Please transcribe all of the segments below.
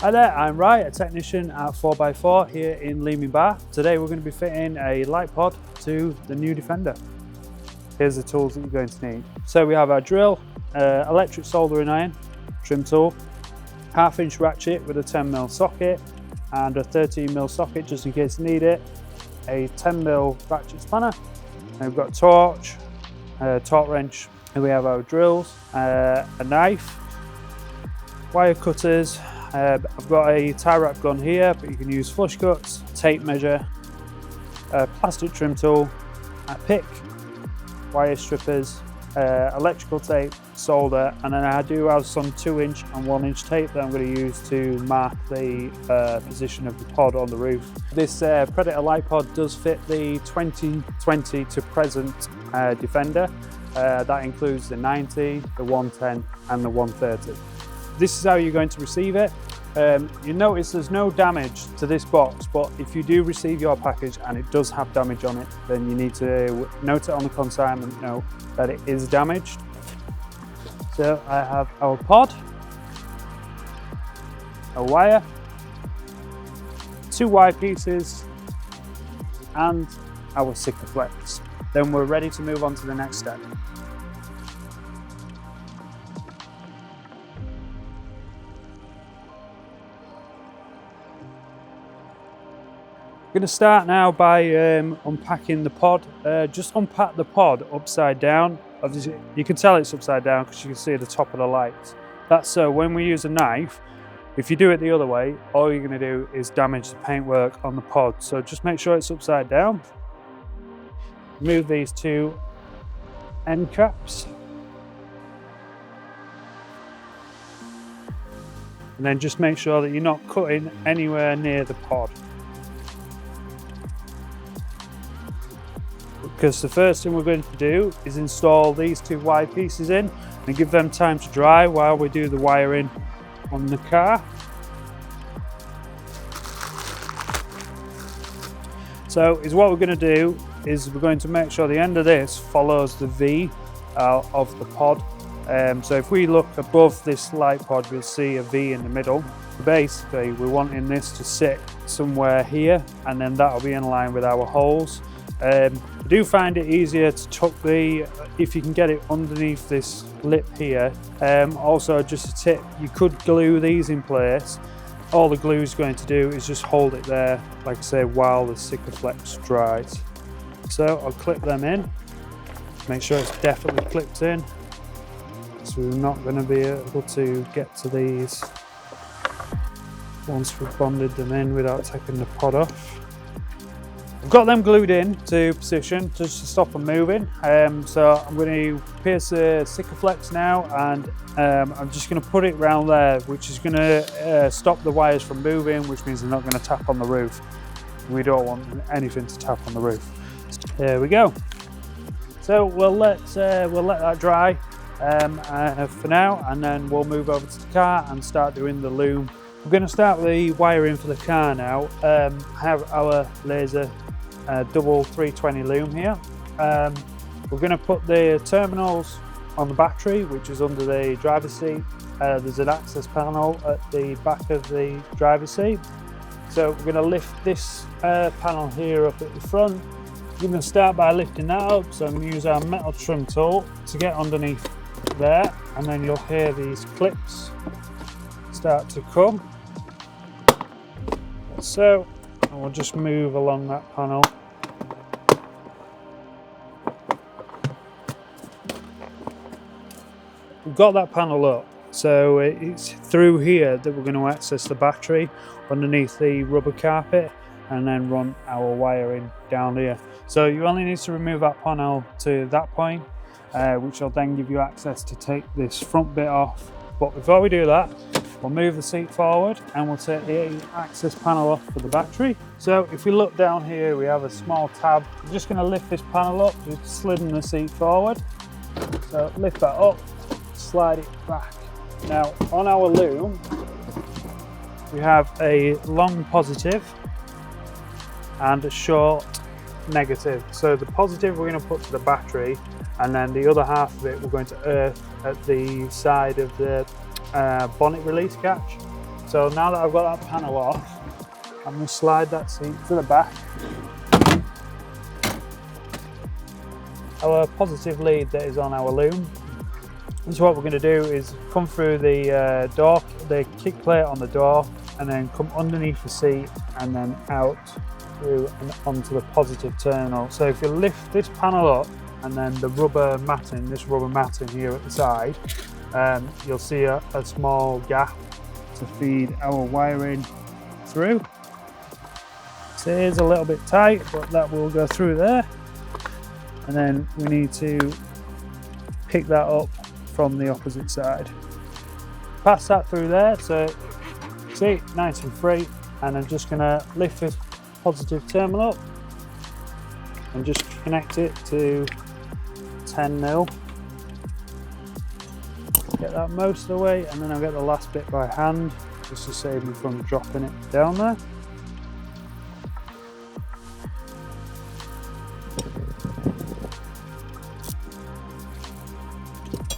Hi there, I'm Ry, a technician at 4x4 here in Leeming Bar. Today we're going to be fitting a light pod to the new Defender. Here's the tools that you're going to need. So we have our drill, electric soldering iron, trim tool, 1/2 inch ratchet with a 10mm socket and a 13mm socket just in case you need it, a 10mm ratchet spanner, and we've got a torch, a torque wrench, and we have our drills, a knife, wire cutters. I've got a tie wrap gun here, but you can use flush cuts, tape measure, a plastic trim tool, a pick, wire strippers, electrical tape, solder, and then I do have some 2-inch and 1-inch tape that I'm going to use to mark the position of the pod on the roof. This Predator light pod does fit the 2020 to present Defender. That includes the 90, the 110 and the 130. This is how you're going to receive it. You notice there's no damage to this box, but if you do receive your package and it does have damage on it, then you need to note it on the consignment note that it is damaged. So I have our pod, a wire, 2 wire pieces, and our Sikaflex. Then we're ready to move on to the next step. I'm going to start now by unpacking the pod. Just unpack the pod upside down. Obviously, you can tell it's upside down because you can see the top of the lights. That's so when we use a knife, if you do it the other way, all you're going to do is damage the paintwork on the pod. So just make sure it's upside down. Remove these 2 end caps. And then just make sure that you're not cutting anywhere near the pod. Because the first thing we're going to do is install these 2 wire pieces in and give them time to dry while we do the wiring on the car. So what we're going to do is we're going to make sure the end of this follows the V of the pod. So if we look above this light pod, we'll see a V in the middle. Basically, we're wanting this to sit somewhere here, and then that'll be in line with our holes. I do find it easier to tuck if you can get it underneath this lip here. Also, just a tip, you could glue these in place. All the glue is going to do is just hold it there, like I say, while the Sikaflex dries. So I'll clip them in, make sure it's definitely clipped in. So we're not going to be able to get to these once we've bonded them in without taking the pod off. I've got them glued in to position just to stop them moving. So I'm going to pierce the Sikaflex now, and I'm just going to put it round there, which is going to stop the wires from moving, which means they're not going to tap on the roof. We don't want anything to tap on the roof. There we go. So we'll let that dry for now, and then we'll move over to the car and start doing the loom. We're going to start the wiring for the car now. I have our Lazer double 320 loom here. We're going to put the terminals on the battery, which is under the driver's seat. There's an access panel at the back of the driver's seat. So we're going to lift this panel here up at the front. We're going to start by lifting that up. So I'm going to use our metal trim tool to get underneath there, and then you'll hear these clips start to come. So we'll just move along that panel. We've got that panel up, so it's through here that we're going to access the battery underneath the rubber carpet and then run our wiring down here. So you only need to remove that panel to that point, which will then give you access to take this front bit off. But before we do that, we'll move the seat forward and we'll take the access panel off for the battery. So if we look down here, we have a small tab. I'm just going to lift this panel up, just sliding the seat forward. So lift that up, slide it back. Now on our loom, we have a long positive and a short negative. So the positive we're going to put to the battery, and then the other half of it we're going to earth at the side of the bonnet release catch. So now that I've got that panel off, I'm going to slide that seat to the back. Our positive lead that is on our loom. And so what we're going to do is come through the door, the kick plate on the door, and then come underneath the seat and then out through and onto the positive terminal. So if you lift this panel up and then the rubber matting, this rubber matting here at the side, you'll see a small gap to feed our wiring through. So it is a little bit tight, but that will go through there. And then we need to pick that up from the opposite side. Pass that through there, so see, nice and free. And I'm just gonna lift this positive terminal up and just connect it to 10 mil. Get that most of the way, and then I'll get the last bit by hand, just to save me from dropping it down there.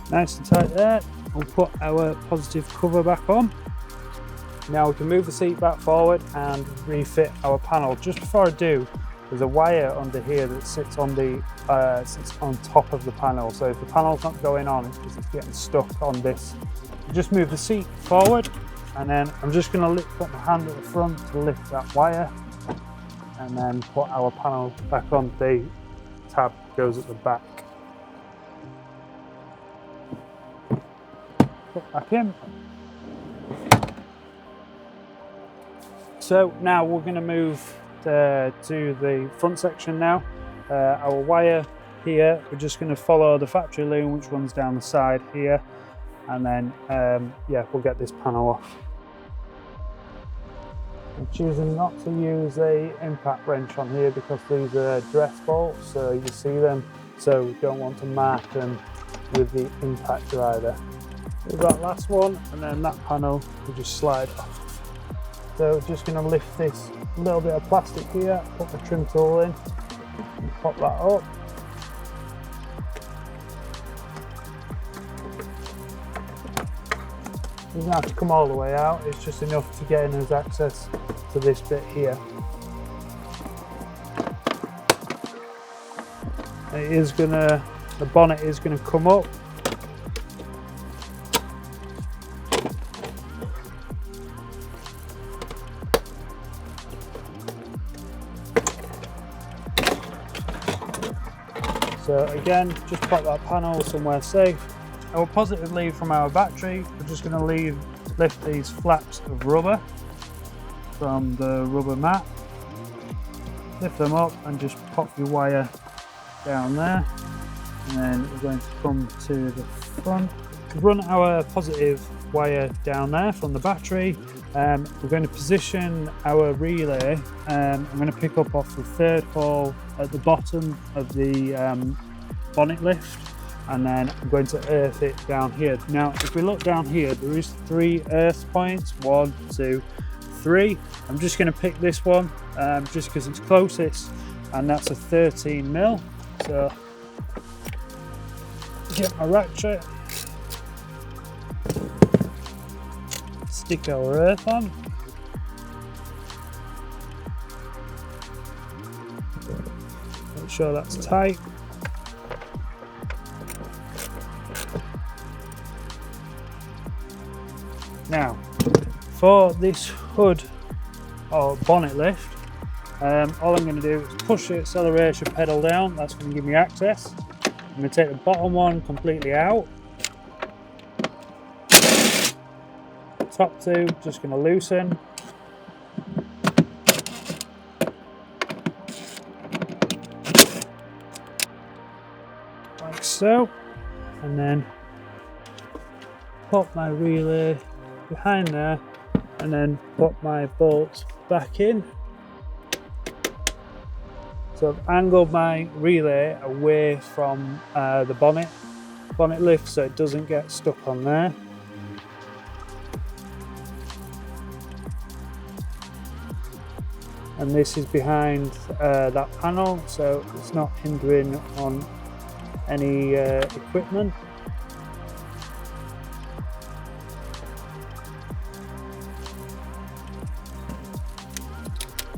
Nice and tight there. We'll put our positive cover back on. Now we can move the seat back forward and refit our panel. Just before I do, there's a wire under here that sits on top of the panel. So if the panel's not going on, it's because it's getting stuck on this. Just move the seat forward, and then I'm just going to put my hand at the front to lift that wire, and then put our panel back on. The tab goes at the back. Put back in. So now we're going to move to the front section now. Our wire here, we're just going to follow the factory loom which runs down the side here, and then yeah, we'll get this panel off. I'm choosing not to use a impact wrench on here because these are dress bolts, so you see them, so we don't want to mark them with the impact driver. We've got last one, and then that panel will just slide off. So just going to lift this little bit of plastic here, put the trim tool in, and pop that up. It doesn't have to come all the way out, it's just enough to get us access to this bit here. The bonnet is going to come up. So again, just pop that panel somewhere safe. Our positive lead from our battery, we're just going to lift these flaps of rubber from the rubber mat. Lift them up and just pop your wire down there. And then we're going to come to the front. Run our positive wire down there from the battery. We're going to position our relay. I'm going to pick up off the third hole at the bottom of the bonnet lift, and then I'm going to earth it down here. Now if we look down here, there is 3 earth points, 1, 2, 3. I'm just going to pick this one just because it's closest, and that's a 13 mil. So get my ratchet, stick our earth on. Make sure that's tight. Now, for this hood or bonnet lift, all I'm going to do is push the acceleration pedal down. That's going to give me access. I'm going to take the bottom one completely out. Top two, just going to loosen. Like so. And then pop my relay behind there, and then put my bolt back in. So I've angled my relay away from the bonnet lift so it doesn't get stuck on there. And this is behind that panel, so it's not hindering on any equipment.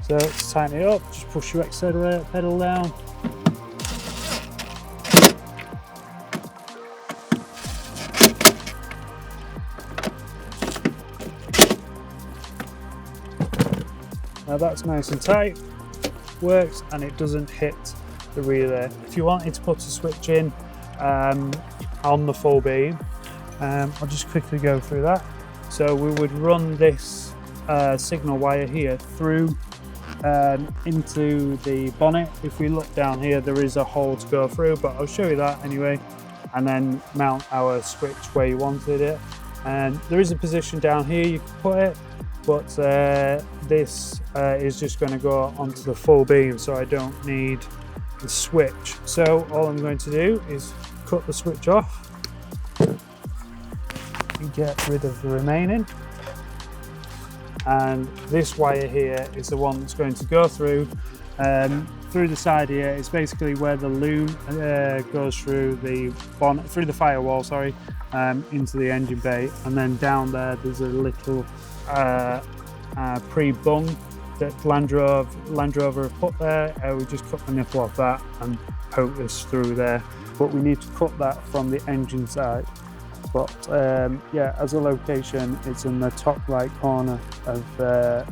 So to tighten it up, just push your accelerator pedal down. Now that's nice and tight, works, and it doesn't hit the rear there. If you wanted to put a switch in on the full beam, I'll just quickly go through that. So we would run this signal wire here through into the bonnet. If we look down here, there is a hole to go through, but I'll show you that anyway, and then mount our switch where you wanted it. And there is a position down here you can put it, but this is just going to go onto the full beam, so I don't need the switch. So all I'm going to do is cut the switch off and get rid of the remaining. And this wire here is the one that's going to go through the side here. It's basically where the loom goes through the bonnet, through the firewall, sorry, into the engine bay, and then down there's a little pre-bung that Land Rover have put there. We just cut the nipple off that and poke this through there, but we need to cut that from the engine side. But yeah, as a location, it's in the top right corner of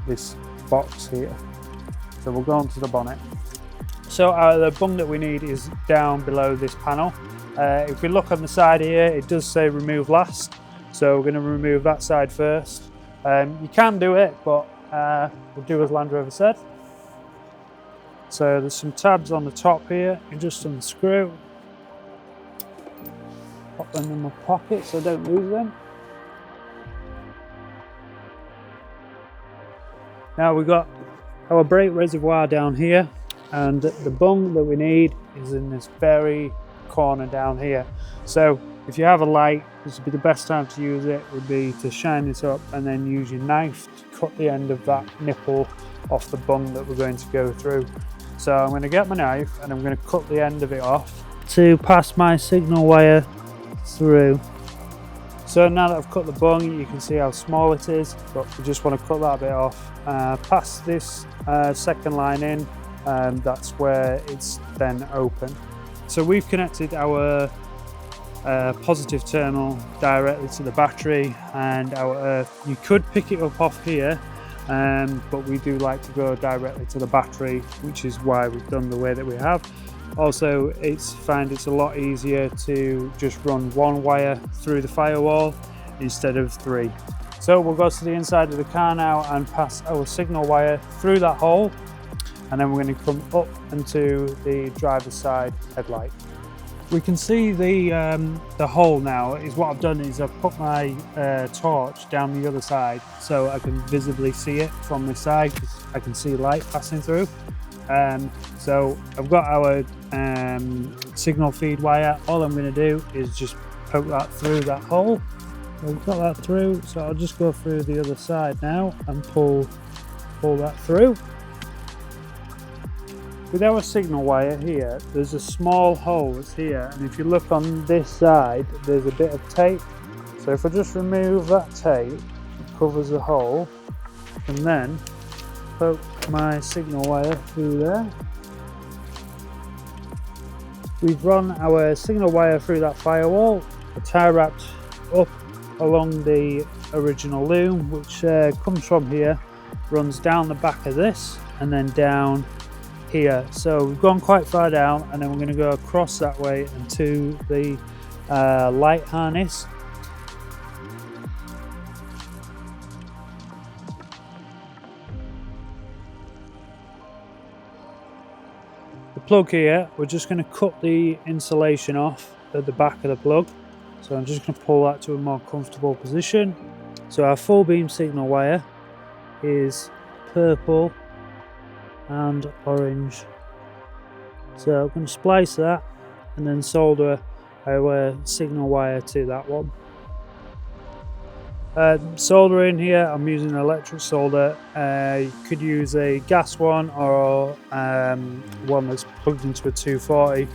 this box here. So we'll go on to the bonnet. So the bung that we need is down below this panel. If we look on the side here, it does say remove last. So we're going to remove that side first. You can do it, but we'll do as Land Rover said. So there's some tabs on the top here. You just unscrew. Pop them in my pocket so I don't lose them. Now we've got our brake reservoir down here, and the bung that we need is in this very corner down here. So if you have a light, this would be the best time to use it, would be to shine this up and then use your knife to cut the end of that nipple off the bung that we're going to go through. So I'm going to get my knife and I'm going to cut the end of it off to pass my signal wire through. So now that I've cut the bung, you can see how small it is, but we just want to cut that bit off. Pass this second line in, that's where it's then open. So we've connected our positive terminal directly to the battery and our earth. You could pick it up off here, but we do like to go directly to the battery, which is why we've done the way that we have. Also, it's a lot easier to just run one wire through the firewall instead of three. So we'll go to the inside of the car now and pass our signal wire through that hole, and then we're going to come up into the driver's side headlight. We can see the hole now. What I've done is I've put my torch down the other side so I can visibly see it from this side, because I can see light passing through. So I've got our signal feed wire. All I'm going to do is just poke that through that hole. So we've got that through, so I'll just go through the other side now and pull that through. With our signal wire here, there's a small hole that's here, and if you look on this side, there's a bit of tape. So if I just remove that tape, it covers the hole, and then poke my signal wire through there. We've run our signal wire through that firewall, the tie wrapped up along the original loom, which comes from here, runs down the back of this, and then down here. So we've gone quite far down, and then we're going to go across that way into the light harness. The plug here, we're just going to cut the insulation off at the back of the plug. So I'm just going to pull that to a more comfortable position. So our full beam signal wire is purple and orange. So I'm going to splice that and then solder our signal wire to that one. Soldering here, I'm using an electric solder. You could use a gas one or one that's plugged into a 240.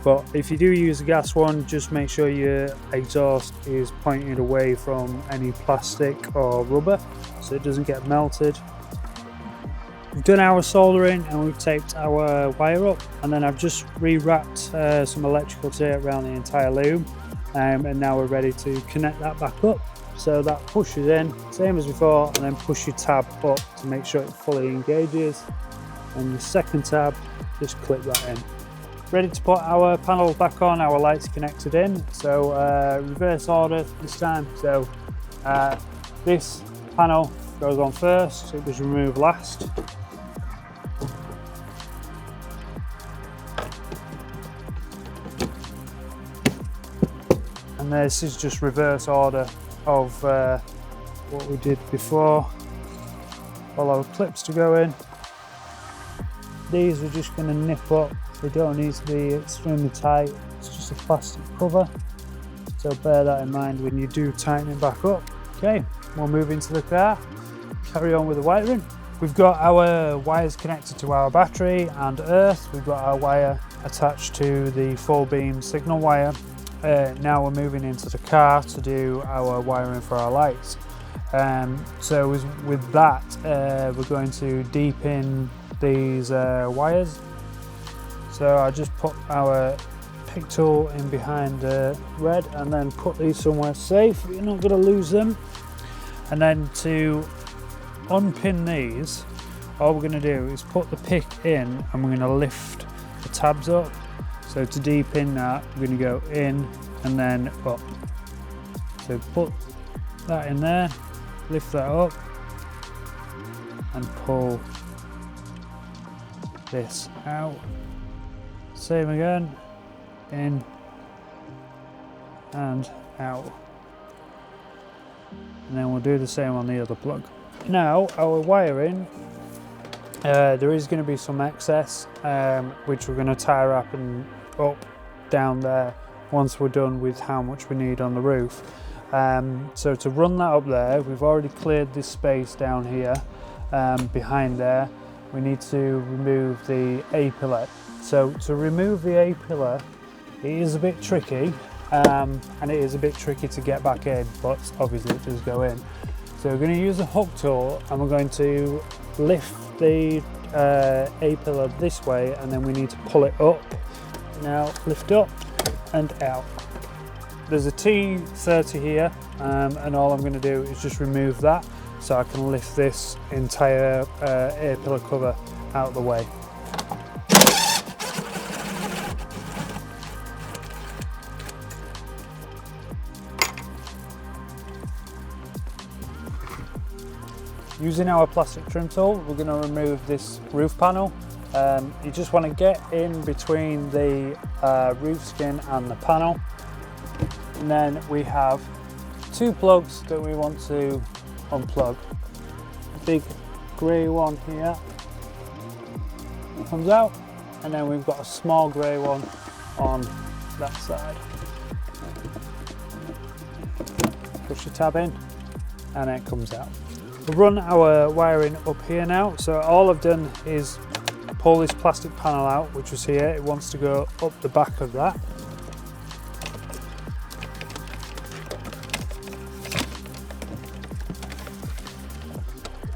But if you do use a gas one, just make sure your exhaust is pointed away from any plastic or rubber so it doesn't get melted. We've done our soldering and we've taped our wire up, and then I've just re-wrapped some electrical tape around the entire loom, and now we're ready to connect that back up. So that pushes in, same as before, and then push your tab up to make sure it fully engages. And the second tab, just clip that in. Ready to put our panel back on, our lights connected in. So reverse order this time. So this panel goes on first, it was removed last. And this is just reverse order of what we did before. All our clips to go in. These are just going to nip up, they don't need to be extremely tight, it's just a plastic cover. So bear that in mind when you do tighten it back up. Okay, we'll move into the car, carry on with the wiring. We've got our wires connected to our battery and earth. We've got our wire attached to the full beam signal wire. Now we're moving into the car to do our wiring for our lights. So with that, we're going to deepen these wires. So I just put our pick tool in behind red and then put these somewhere safe. You're not going to lose them. And then to unpin these, all we're going to do is put the pick in and we're going to lift the tabs up. So to deepin that, we're going to go in and then up. So put that in there, lift that up and pull this out. Same again, in and out. And then we'll do the same on the other plug. Now our wiring, there is going to be some excess which we're going to tie wrap and up down there once we're done with how much we need on the roof. So to run that up there, we've already cleared this space down here behind there. We need to remove the A-pillar. So to remove the A-pillar, it is a bit tricky and it is a bit tricky to get back in, but obviously it does go in. So we're going to use a hook tool and we're going to lift the A-pillar this way, and then we need to pull it up. Now lift up and out. There's a T30 here and all I'm going to do is just remove that so I can lift this entire A-pillar cover out of the way. Using our plastic trim tool, we're going to remove this roof panel. You just want to get in between the roof skin and the panel. And then we have two plugs that we want to unplug. A big grey one here comes out, and then we've got a small grey one on that side. Push the tab in and it comes out. We'll run our wiring up here now. So all I've done is pull this plastic panel out, which was here. It wants to go up the back of that.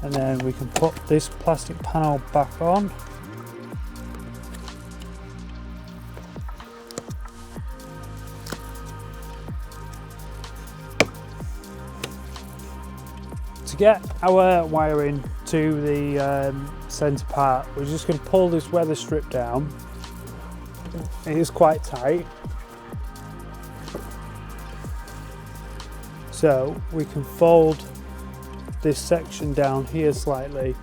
And then we can put this plastic panel back on. To get our wiring to the centre part, we're just going to pull this weather strip down. It is quite tight, so we can fold this section down here slightly,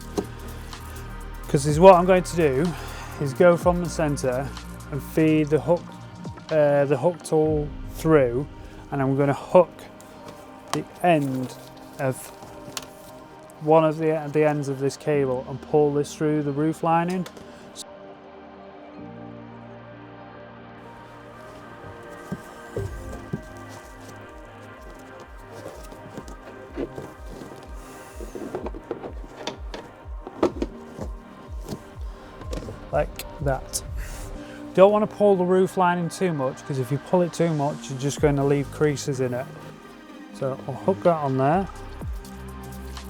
because what I'm going to do is go from the centre and feed the hook tool through, and I'm going to hook the end of one of the ends of this cable and pull this through the roof lining. Like that. Don't want to pull the roof lining too much, because if you pull it too much, you're just going to leave creases in it. So I'll hook that on there.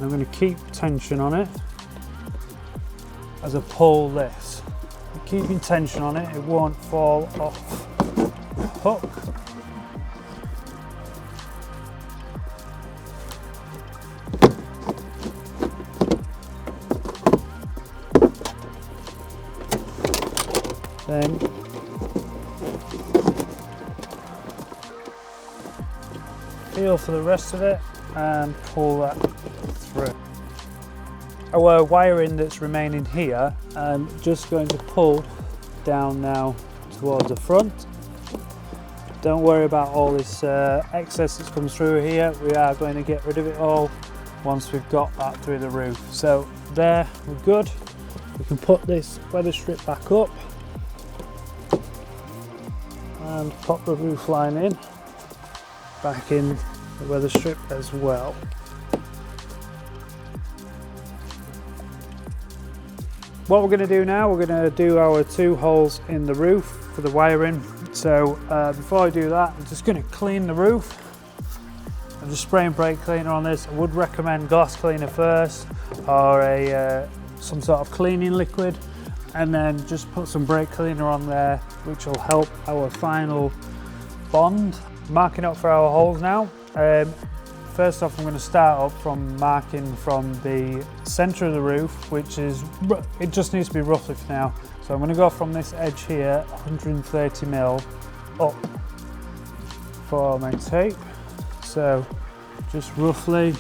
I'm going to keep tension on it. as I pull this. Keeping tension on it, it won't fall off the hook. Then feel for the rest of it and pull that through. Our wiring that's remaining here, I'm just going to pull down now towards the front. Don't worry about all this excess that comes through here. We are going to get rid of it all once we've got that through the roof. So there, we're good. We can put this weather strip back up and pop the roof line in, back in the weather strip as well. What we're going to do now, we're going to do our 2 holes in the roof for the wiring. So before I do that, I'm just going to clean the roof. I'm just spraying brake cleaner on this. I would recommend glass cleaner first, or some sort of cleaning liquid, and then just put some brake cleaner on there, which will help our final bond. Marking up for our holes now. First off, I'm going to start up from marking from the centre of the roof, which is, it just needs to be roughly for now. So I'm going to go from this edge here, 130mm up for my tape. So just roughly,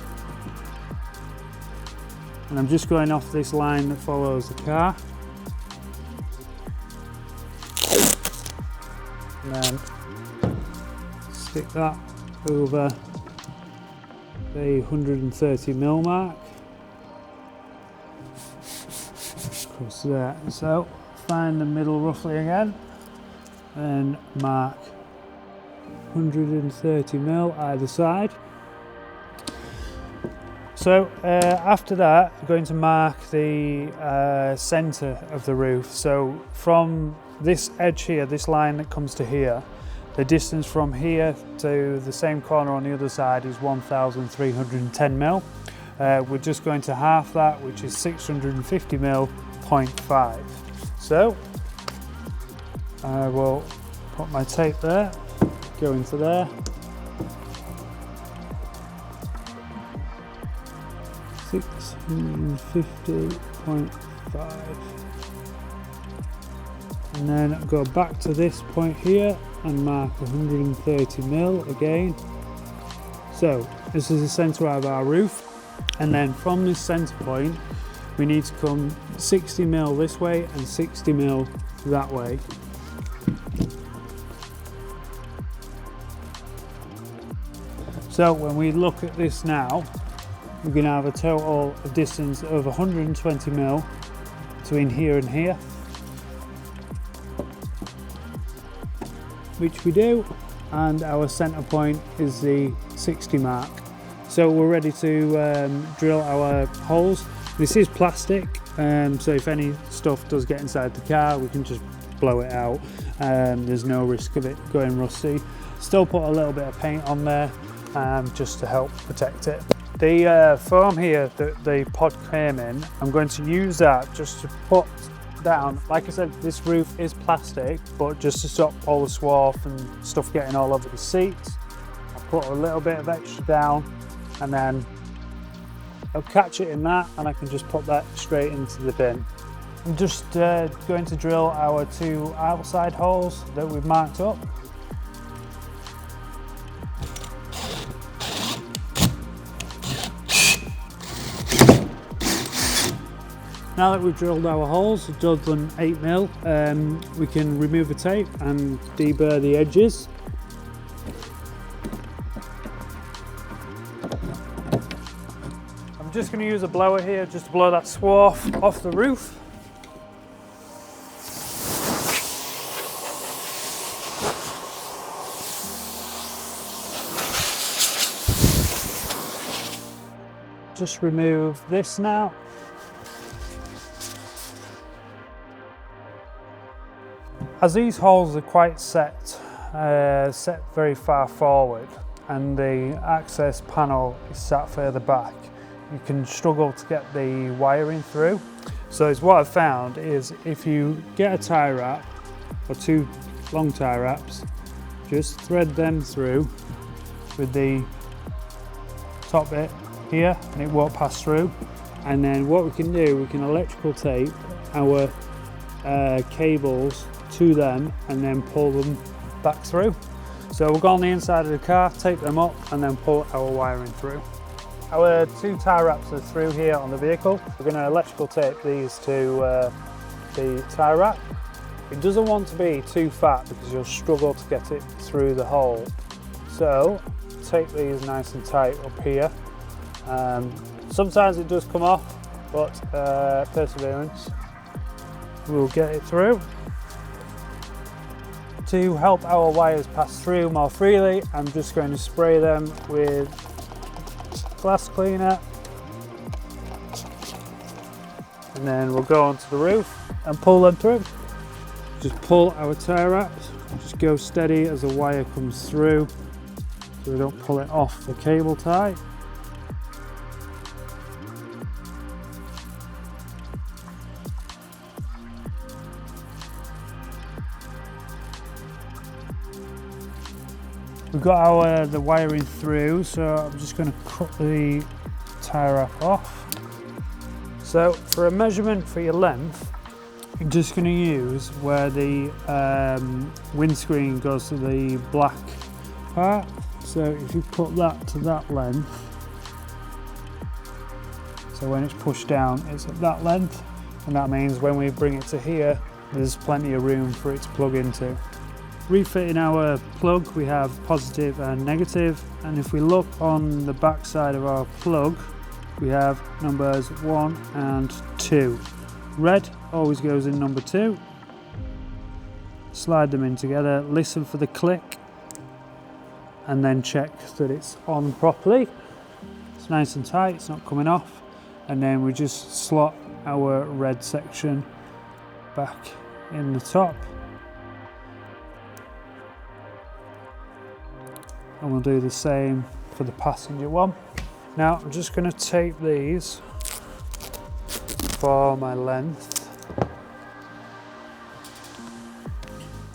and I'm just going off this line that follows the car. And then stick that over the 130mm mark across there. So find the middle roughly again and mark 130mm either side. So after that, I'm going to mark the centre of the roof. So from this edge here, this line that comes to here, the distance from here to the same corner on the other side is 1,310mm. We're just going to half that, which is 650mm, 0.5. So I will put my tape there, go into there. 650.5, and then go back to this point here and mark 130mm again. So this is the centre of our roof, and then from this centre point we need to come 60mm this way and 60mm that way. So when we look at this now, we're going to have a total distance of 120mm between here and here, which we do, and our centre point is the 60 mark. So we're ready to drill our holes. This is plastic, so if any stuff does get inside the car, we can just blow it out. There's no risk of it going rusty. Still put a little bit of paint on there just to help protect it. The foam here that the pod came in, I'm going to use that just to put down. Like I said, this roof is plastic, but just to stop all the swarf and stuff getting all over the seats, I'll put a little bit of extra down, and then I'll catch it in that, and I can just put that straight into the bin. I'm just going to drill our 2 outside holes that we've marked up. Now that we've drilled our holes, drilled them 8mm, we can remove the tape and deburr the edges. I'm just going to use a blower here just to blow that swarf off the roof. Just remove this now. As these holes are quite set very far forward, and the access panel is sat further back, you can struggle to get the wiring through. So it's what I've found is if you get a tie wrap or 2 long tie wraps, just thread them through with the top bit here and it won't pass through. And then what we can do, we can electrical tape our cables to them and then pull them back through. So we'll go on the inside of the car, tape them up and then pull our wiring through. Our 2 tie wraps are through here on the vehicle. We're going to electrical tape these to the tie wrap. It doesn't want to be too fat because you'll struggle to get it through the hole. So tape these nice and tight up here. Sometimes it does come off, but perseverance will get it through. To help our wires pass through more freely, I'm just going to spray them with glass cleaner. And then we'll go onto the roof and pull them through. Just pull our tie wraps, just go steady as the wire comes through so we don't pull it off the cable tie. We've got the wiring through, so I'm just going to cut the tie wrap off. So for a measurement for your length, I'm just going to use where the windscreen goes to the black part. So if you put that to that length, so when it's pushed down, it's at that length, and that means when we bring it to here, there's plenty of room for it to plug into. Refitting our plug, we have positive and negative, and if we look on the back side of our plug, we have numbers 1 and 2. Red always goes in number 2. Slide them in together, listen for the click, and then check that it's on properly. It's nice and tight, it's not coming off, and then we just slot our red section back in the top. And we'll do the same for the passenger one. Now I'm just going to tape these for my length,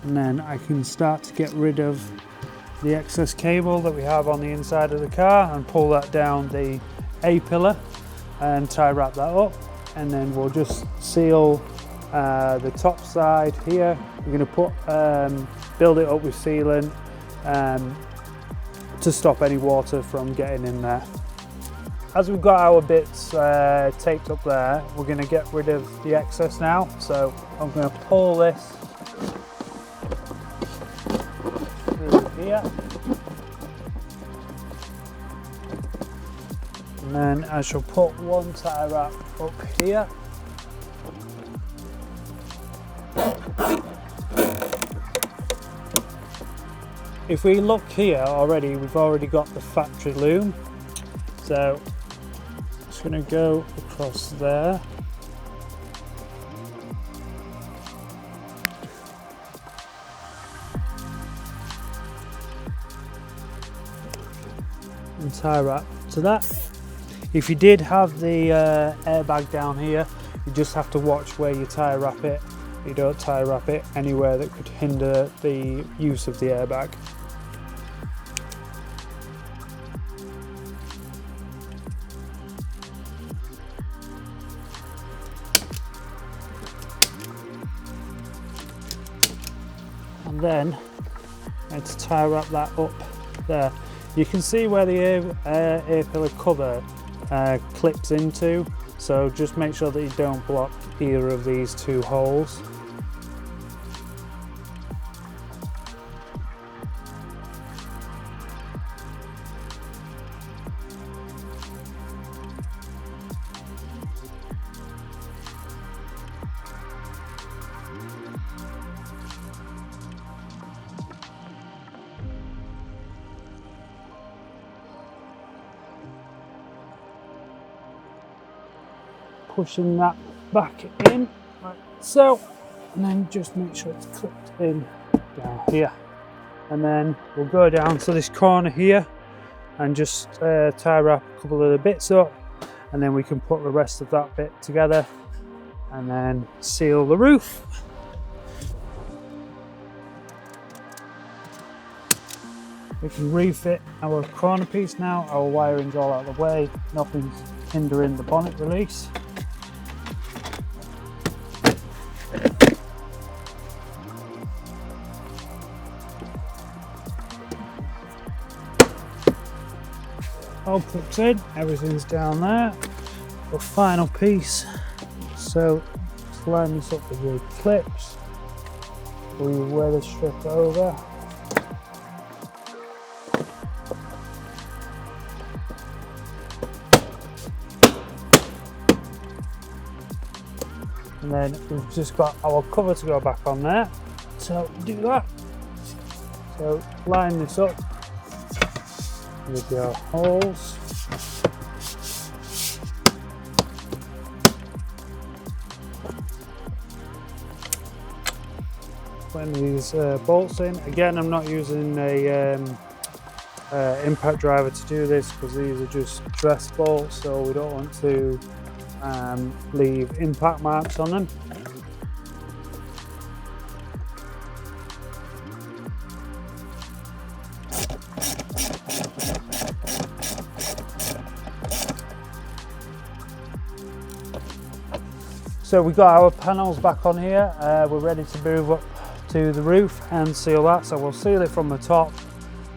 and then I can start to get rid of the excess cable that we have on the inside of the car and pull that down the A-pillar and tie wrap that up, and then we'll just seal the top side here. We're going to put build it up with sealant to stop any water from getting in there. As we've got our bits taped up there, we're going to get rid of the excess now. So I'm going to pull this through here. And then I shall put one tie wrap up here. If we look here already, we've already got the factory loom. So I'm just going to go across there. And tie wrap to that. If you did have the airbag down here, you just have to watch where you tie wrap it. You don't tie wrap it anywhere that could hinder the use of the airbag. And then let's tie wrap that up there. You can see where the A-pillar cover clips into, so just make sure that you don't block either of these 2 holes. Pushing that back in like so, and then just make sure it's clipped in down here, and then we'll go down to this corner here and just tie wrap a couple of the bits up, and then we can put the rest of that bit together and then seal the roof. We can refit our corner piece now. Our wiring's all out of the way, nothing's hindering the bonnet release. All clips in, everything's down there. The final piece. So let's line this up with the clips. We wear the strip over. And then we've just got our cover to go back on there. So do that. So line this up with your holes. Putting these bolts in. Again, I'm not using a impact driver to do this because these are just dress bolts, so we don't want to leave impact marks on them. So we got our panels back on here. We're ready to move up to the roof and seal that. So we'll seal it from the top,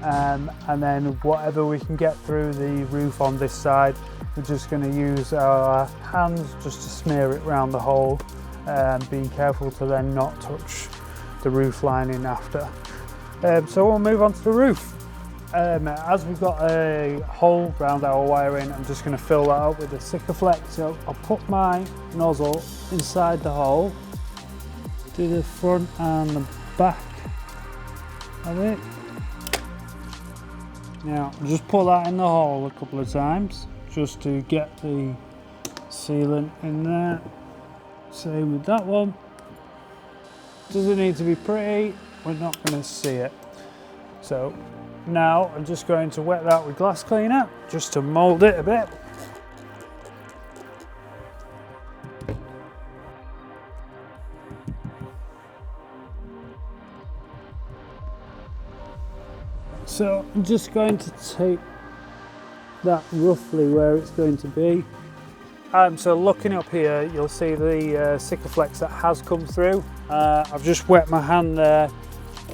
and then whatever we can get through the roof on this side, we're just going to use our hands just to smear it around the hole, being careful to then not touch the roof lining after. So we'll move on to the roof. As we've got a hole around our wiring, I'm just going to fill that up with a Sikaflex. So I'll put my nozzle inside the hole, do the front and the back of it. Now just put that in the hole a couple of times just to get the sealant in there. Same with that one. Doesn't need to be pretty, we're not going to see it. So now I'm just going to wet that with glass cleaner just to mould it a bit. So I'm just going to take that roughly where it's going to be. So looking up here, you'll see the Sikaflex that has come through. I've just wet my hand there,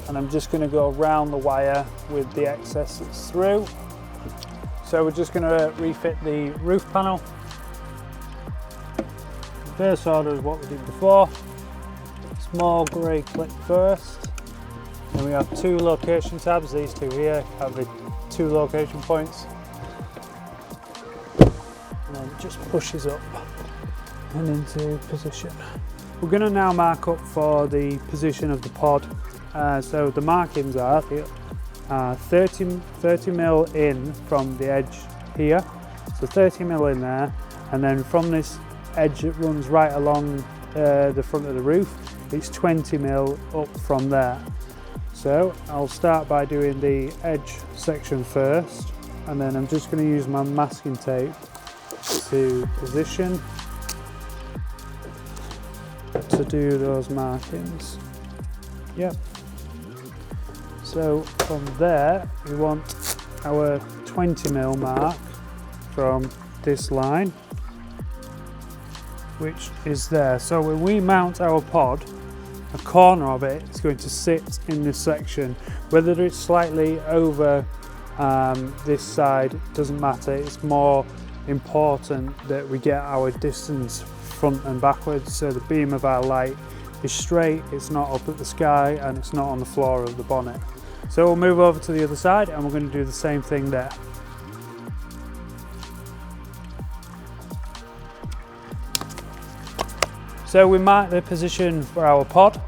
and I'm just going to go around the wire with the excess that's through. So we're just going to refit the roof panel. The first order is what we did before. Small grey clip first. Then we have two location tabs. These two here have the two location points. And then it just pushes up and into position. We're going to now mark up for the position of the pod. So the markings are 30 mil in from the edge here, so 30 mil in there, and then from this edge that runs right along the front of the roof, it's 20 mil up from there. So I'll start by doing the edge section first, and then I'm just going to use my masking tape to position to do those markings. Yep. So from there, we want our 20 mil mark from this line, which is there. So when we mount our pod, a corner of it is going to sit in this section. Whether it's slightly over this side, doesn't matter. It's more important that we get our distance front and backwards, so the beam of our light is straight, it's not up at the sky, and it's not on the floor of the bonnet. So we'll move over to the other side and we're going to do the same thing there. So we mark the position for our pod.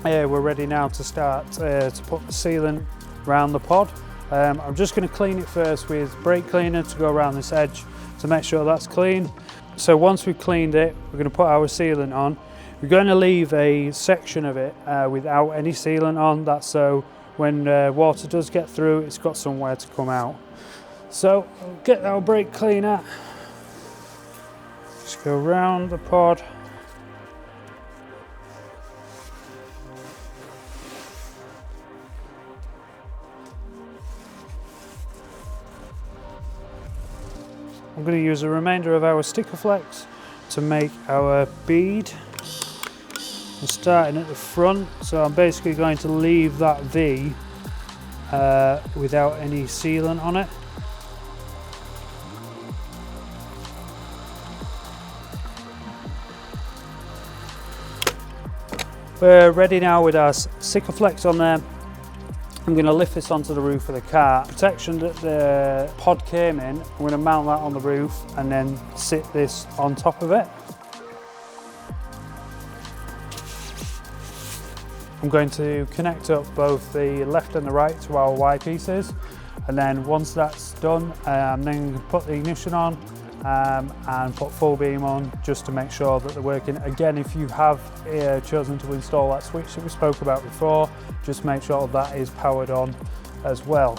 We're ready now to start to put the sealant around the pod. I'm just going to clean it first with brake cleaner to go around this edge to make sure that's clean. So once we've cleaned it, we're going to put our sealant on. We're going to leave a section of it without any sealant on. That's so when water does get through, it's got somewhere to come out. So we'll get our brake cleaner, just go around the pod I'm going to use the remainder of our sticker flex to make our bead. I'm starting at the front, so I'm basically going to leave that V without any sealant on it. We're ready now with our sticker flex on there. I'm going to lift this onto the roof of the car. Protection that the pod came in, I'm going to mount that on the roof and then sit this on top of it. I'm going to connect up both the left and the right to our Y pieces, and then once that's done, I'm then going to put the ignition on and put full beam on just to make sure that they're working. Again, if you have chosen to install that switch that we spoke about before, just make sure that is powered on as well.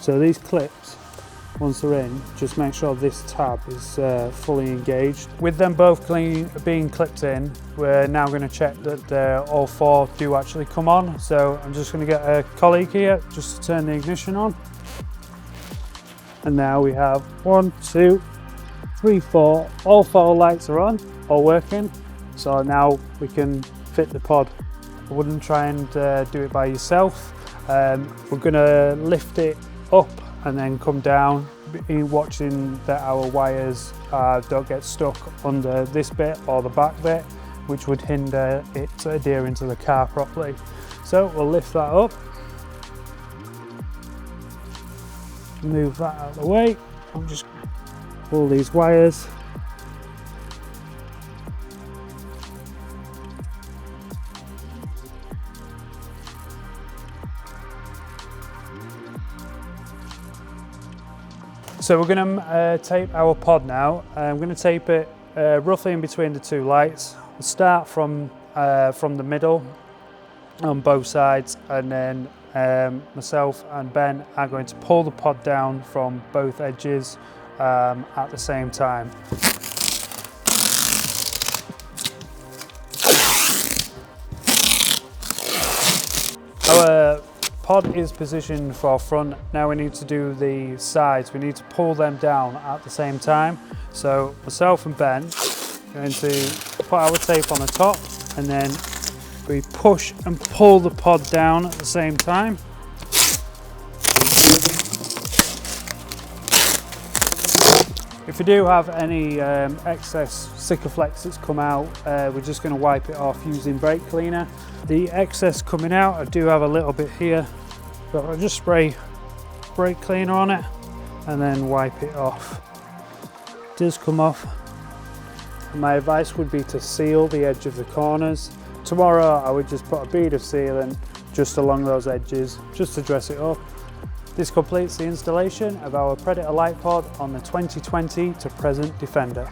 So these clips, once they're in, just make sure this tab is fully engaged. With them both being clipped in, we're now going to check that all four do actually come on. So I'm just going to get a colleague here just to turn the ignition on. And now we have 1, 2, 3, 4. All four lights are on, all working. So now we can fit the pod. I wouldn't try and do it by yourself. We're going to lift it up and then come down, watching that our wires don't get stuck under this bit or the back bit, which would hinder it adhering to the car properly. So we'll lift that up, move that out of the way. I'm just pull these wires. So we're going to tape our pod now. I'm going to tape it roughly in between the two lights. We'll start from the middle on both sides, and then myself and Ben are going to pull the pod down from both edges at the same time. Our pod is positioned for front. Now we need to do the sides. We need to pull them down at the same time. So myself and Ben are going to put our tape on the top, and then we push and pull the pod down at the same time. If you do have any excess sticker flex that's come out, we're just going to wipe it off using brake cleaner. The excess coming out, I do have a little bit here, but I'll just spray brake cleaner on it and then wipe it off. It does come off. My advice would be to seal the edge of the corners. Tomorrow I would just put a bead of sealant just along those edges, just to dress it up. This completes the installation of our Predator light pod on the 2020 to present Defender.